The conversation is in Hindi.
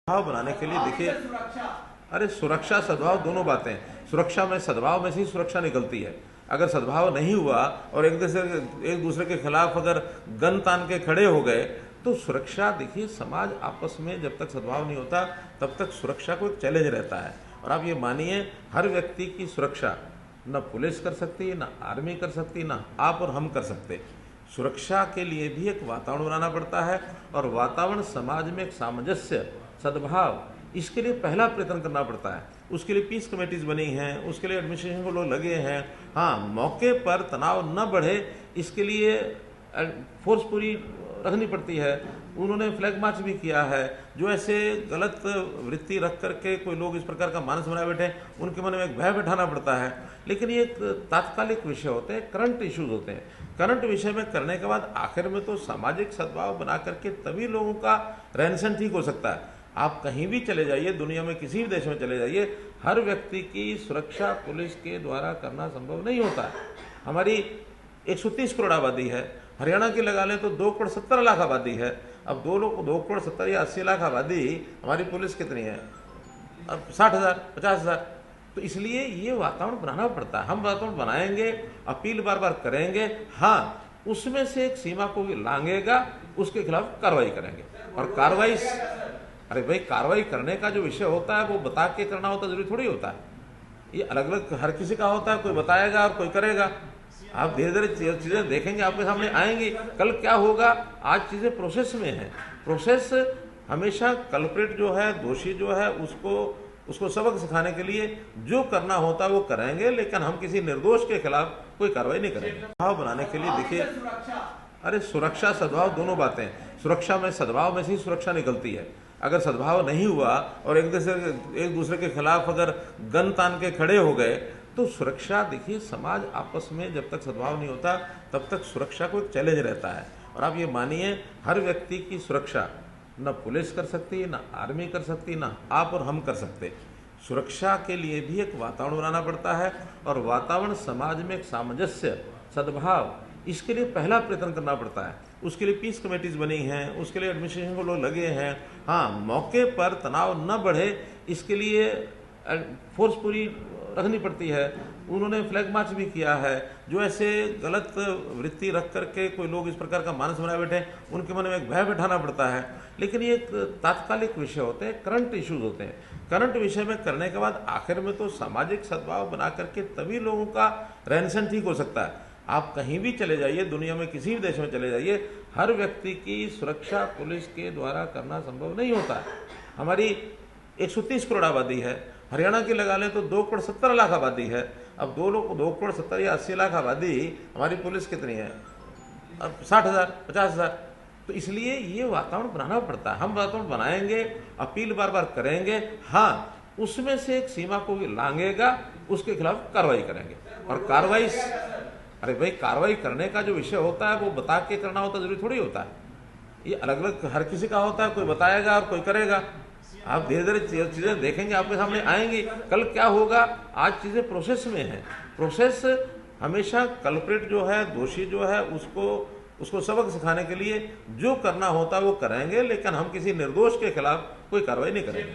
सद्भाव बनाने के लिए देखिए, अरे सुरक्षा सद्भाव दोनों बातें हैं। सुरक्षा में सद्भाव में से ही सुरक्षा निकलती है। अगर सद्भाव नहीं हुआ और एक दूसरे के खिलाफ अगर गन तान के खड़े हो गए तो सुरक्षा, देखिए समाज आपस में जब तक सद्भाव नहीं होता तब तक सुरक्षा को एक चैलेंज रहता है। और आप ये मानिए, हर व्यक्ति की सुरक्षा न पुलिस कर सकती, न आर्मी कर सकती, न आप और हम कर सकते। सुरक्षा के लिए भी एक वातावरण बनाना पड़ता है और वातावरण समाज में एक सामंजस्य, सद्भाव, इसके लिए पहला प्रयत्न करना पड़ता है। उसके लिए पीस कमेटीज बनी हैं, उसके लिए एडमिनिस्ट्रेशन को लोग लगे हैं। हाँ, मौके पर तनाव न बढ़े इसके लिए फोर्स पूरी रखनी पड़ती है। उन्होंने फ्लैग मार्च भी किया है। जो ऐसे गलत वृत्ति रख करके कोई लोग इस प्रकार का मानस बनाए बैठे, उनके मन में एक भय बैठाना पड़ता है। लेकिन ये एक तात्कालिक विषय होते हैं, करंट इश्यूज होते हैं। करंट विषय में करने के बाद आखिर में तो सामाजिक सद्भाव बना करके तभी लोगों का रहन सहन ठीक हो सकता है। आप कहीं भी चले जाइए, दुनिया में किसी भी देश में चले जाइए, हर व्यक्ति की सुरक्षा पुलिस के द्वारा करना संभव नहीं होता है। हमारी 130 करोड़ आबादी है, हरियाणा की लगा लें तो 2 करोड़ 70 लाख आबादी है। अब 2 करोड़ 70 या 80 लाख आबादी, हमारी पुलिस कितनी है? अब 60,000, 50,000। तो इसलिए ये वातावरण बनाना पड़ता है। हम वातावरण बनाएंगे, अपील बार बार करेंगे, हाँ उसमें से एक सीमा को लांघेगा, उसके खिलाफ कार्रवाई करेंगे। और कार्रवाई, अरे भाई, कार्रवाई करने का जो विषय होता है वो बता के करना होता, जरूरी थोड़ी होता है। ये अलग अलग हर किसी का होता है, कोई बताएगा और कोई करेगा। आप धीरे धीरे चीजें देखेंगे, आपके सामने आएंगी। कल क्या होगा, आज चीजें प्रोसेस में है। प्रोसेस हमेशा कल्प्रिट जो है, दोषी जो है, उसको सबक सिखाने के लिए जो करना होता है वो करेंगे, लेकिन हम किसी निर्दोष के खिलाफ कोई कार्रवाई नहीं करेंगे। सद्भाव बनाने के लिए देखिए, अरे सुरक्षा सद्भाव दोनों बातें हैं। सुरक्षा में सद्भाव में से ही सुरक्षा निकलती है। अगर सद्भाव नहीं हुआ और एक दूसरे के खिलाफ अगर गन तान के खड़े हो गए तो सुरक्षा, देखिए समाज आपस में जब तक सद्भाव नहीं होता तब तक सुरक्षा को एक चैलेंज रहता है। और आप ये मानिए, हर व्यक्ति की सुरक्षा न पुलिस कर सकती, न आर्मी कर सकती, न आप और हम कर सकते। सुरक्षा के लिए भी एक वातावरण बनाना पड़ता है और वातावरण समाज में एक सामंजस्य, सद्भाव, इसके लिए पहला प्रयत्न करना पड़ता है। उसके लिए पीस कमेटीज बनी हैं, उसके लिए एडमिनिस्ट्रेशन को लोग लगे हैं। हाँ, मौके पर तनाव न बढ़े इसके लिए फोर्स पूरी रखनी पड़ती है। उन्होंने फ्लैग मार्च भी किया है। जो ऐसे गलत वृत्ति रख करके कोई लोग इस प्रकार का मानस बनाए बैठे, उनके मन में एक भय बैठाना पड़ता है। लेकिन ये एक तात्कालिक विषय होते हैं, करंट इश्यूज होते हैं। करंट विषय में करने के बाद आखिर में तो सामाजिक सद्भाव बना करके तभी लोगों का रहन सहन ठीक हो सकता है। आप कहीं भी चले जाइए, दुनिया में किसी भी देश में चले जाइए, हर व्यक्ति की सुरक्षा पुलिस के द्वारा करना संभव नहीं होता है। हमारी 130 करोड़ आबादी है, हरियाणा की लगा लें तो 2 करोड़ 70 लाख आबादी है। अब 2 करोड़ 70 या 80 लाख आबादी, हमारी पुलिस कितनी है? अब 60,000, 50,000। तो इसलिए ये वातावरण बनाना पड़ता है। हम वातावरण बनाएंगे, अपील बार बार करेंगे, हाँ उसमें से एक सीमा को लांघेगा, उसके खिलाफ कार्रवाई करेंगे। और कार्रवाई, अरे भाई, कार्रवाई करने का जो विषय होता है वो बता के करना होता, जरूरी थोड़ी होता है। ये अलग अलग हर किसी का होता है, कोई बताएगा और कोई करेगा। आप धीरे धीरे चीजें देखेंगे, आपके सामने आएंगी। कल क्या होगा, आज चीजें प्रोसेस में है। प्रोसेस हमेशा कल्प्रिट जो है, दोषी जो है, उसको सबक सिखाने के लिए जो करना होता है वो करेंगे, लेकिन हम किसी निर्दोष के खिलाफ कोई कार्रवाई नहीं करेंगे।